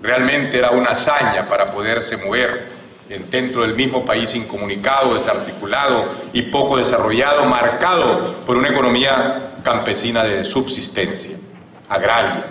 Realmente era una hazaña para poderse mover dentro del mismo país incomunicado, desarticulado y poco desarrollado, marcado por una economía campesina de subsistencia, agraria,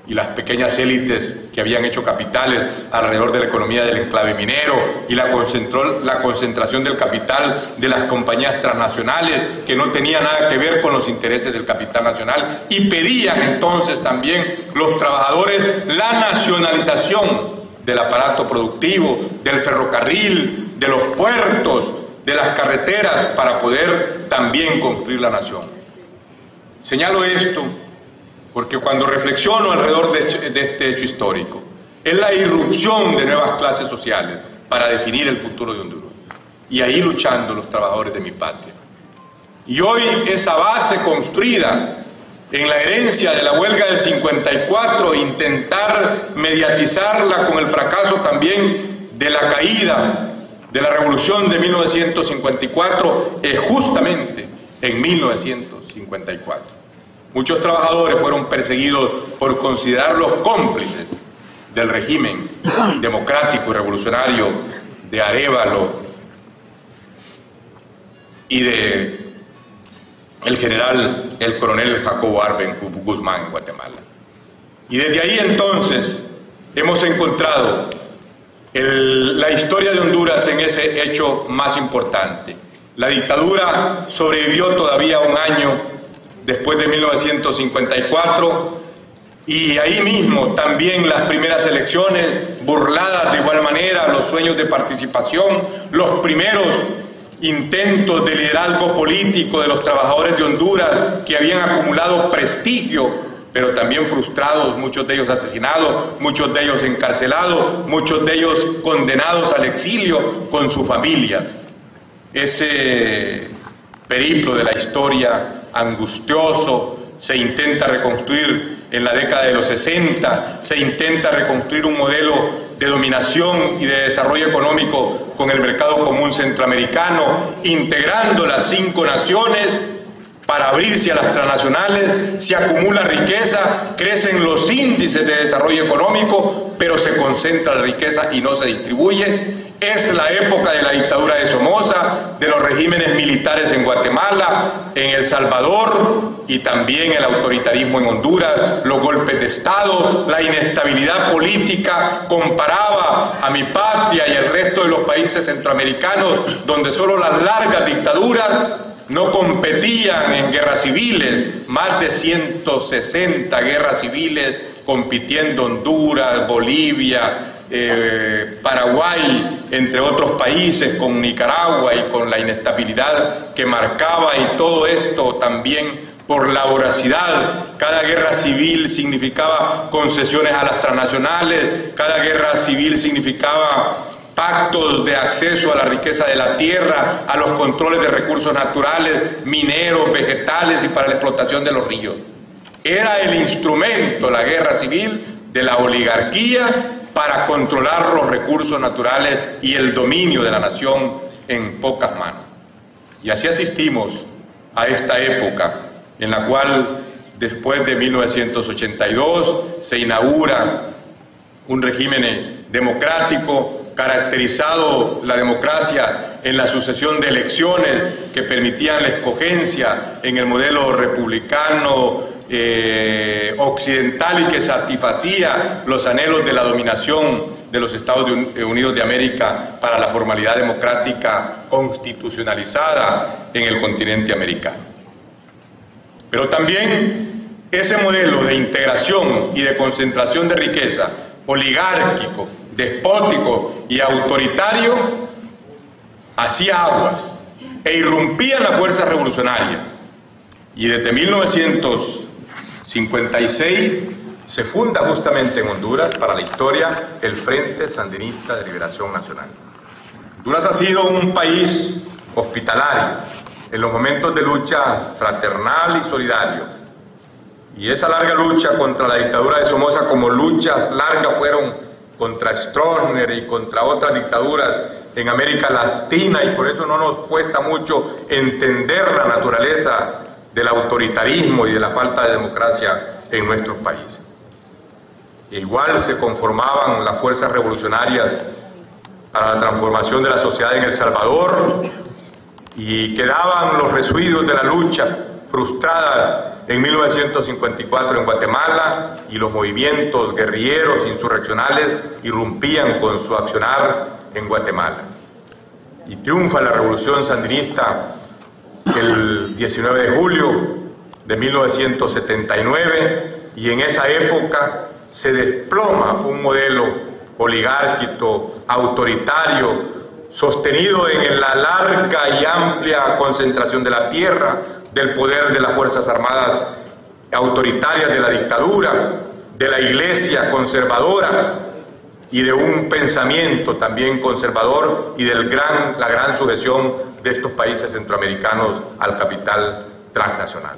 y las pequeñas élites que habían hecho capitales alrededor de la economía del enclave minero y la concentración del capital de las compañías transnacionales que no tenía nada que ver con los intereses del capital nacional, y pedían entonces también los trabajadores la nacionalización del aparato productivo, del ferrocarril, de los puertos, de las carreteras, para poder también construir la nación. Señalo esto porque cuando reflexiono alrededor de este hecho histórico, es la irrupción de nuevas clases sociales para definir el futuro de Honduras. Y ahí luchando los trabajadores de mi patria. Y hoy esa base construida en la herencia de la huelga del 54, intentar mediatizarla con el fracaso también de la caída de la revolución de 1954, es justamente en 1954. Muchos trabajadores fueron perseguidos por considerarlos cómplices del régimen democrático y revolucionario de Arévalo y de el coronel Jacobo Arben Guzmán en Guatemala. Y desde ahí entonces hemos encontrado la historia de Honduras en ese hecho más importante. La dictadura sobrevivió todavía un año después de 1954, y ahí mismo también las primeras elecciones, burladas de igual manera los sueños de participación, los primeros intentos de liderazgo político de los trabajadores de Honduras que habían acumulado prestigio, pero también frustrados, muchos de ellos asesinados, muchos de ellos encarcelados, muchos de ellos condenados al exilio con sus familias. Ese periplo de la historia angustioso se intenta reconstruir en la década de los 60, se intenta reconstruir un modelo de dominación y de desarrollo económico con el mercado común centroamericano, integrando las 5 naciones para abrirse a las transnacionales. Se acumula riqueza, crecen los índices de desarrollo económico, pero se concentra la riqueza y no se distribuye. Es la época de la dictadura de Somoza, de los regímenes militares en Guatemala, en El Salvador, y también el autoritarismo en Honduras, los golpes de Estado, la inestabilidad política comparaba a mi patria y el resto de los países centroamericanos, donde solo las largas dictaduras no competían en guerras civiles, más de 160 guerras civiles compitiendo Honduras, Bolivia, Paraguay, entre otros países, con Nicaragua y con la inestabilidad que marcaba, y todo esto también por la voracidad. Cada guerra civil significaba concesiones a las transnacionales, cada guerra civil significaba pactos de acceso a la riqueza de la tierra, a los controles de recursos naturales, mineros, vegetales y para la explotación de los ríos. Era el instrumento, la guerra civil, de la oligarquía para controlar los recursos naturales y el dominio de la nación en pocas manos. Y así asistimos a esta época en la cual, después de 1982, se inaugura un régimen democrático, caracterizado la democracia en la sucesión de elecciones que permitían la escogencia en el modelo republicano occidental y que satisfacía los anhelos de la dominación de los Estados Unidos de América para la formalidad democrática constitucionalizada en el continente americano. Pero también ese modelo de integración y de concentración de riqueza oligárquico, despótico y autoritario hacía aguas e irrumpía en las fuerzas revolucionarias. Y desde 1956 se funda justamente en Honduras, para la historia, el Frente Sandinista de Liberación Nacional. Honduras ha sido un país hospitalario en los momentos de lucha fraternal y solidario. Y esa larga lucha contra la dictadura de Somoza, como luchas largas fueron contra Stroessner y contra otras dictaduras en América Latina, y por eso no nos cuesta mucho entender la naturaleza del autoritarismo y de la falta de democracia en nuestros países. Igual se conformaban las fuerzas revolucionarias para la transformación de la sociedad en El Salvador, y quedaban los residuos de la lucha frustrada en 1954 en Guatemala, y los movimientos guerrilleros insurreccionales irrumpían con su accionar en Guatemala. Y triunfa la revolución sandinista el 19 de julio de 1979, y en esa época se desploma un modelo oligárquico, autoritario, sostenido en la larga y amplia concentración de la tierra, del poder de las Fuerzas Armadas autoritarias de la dictadura, de la Iglesia conservadora y de un pensamiento también conservador y de la gran sujeción de estos países centroamericanos al capital transnacional.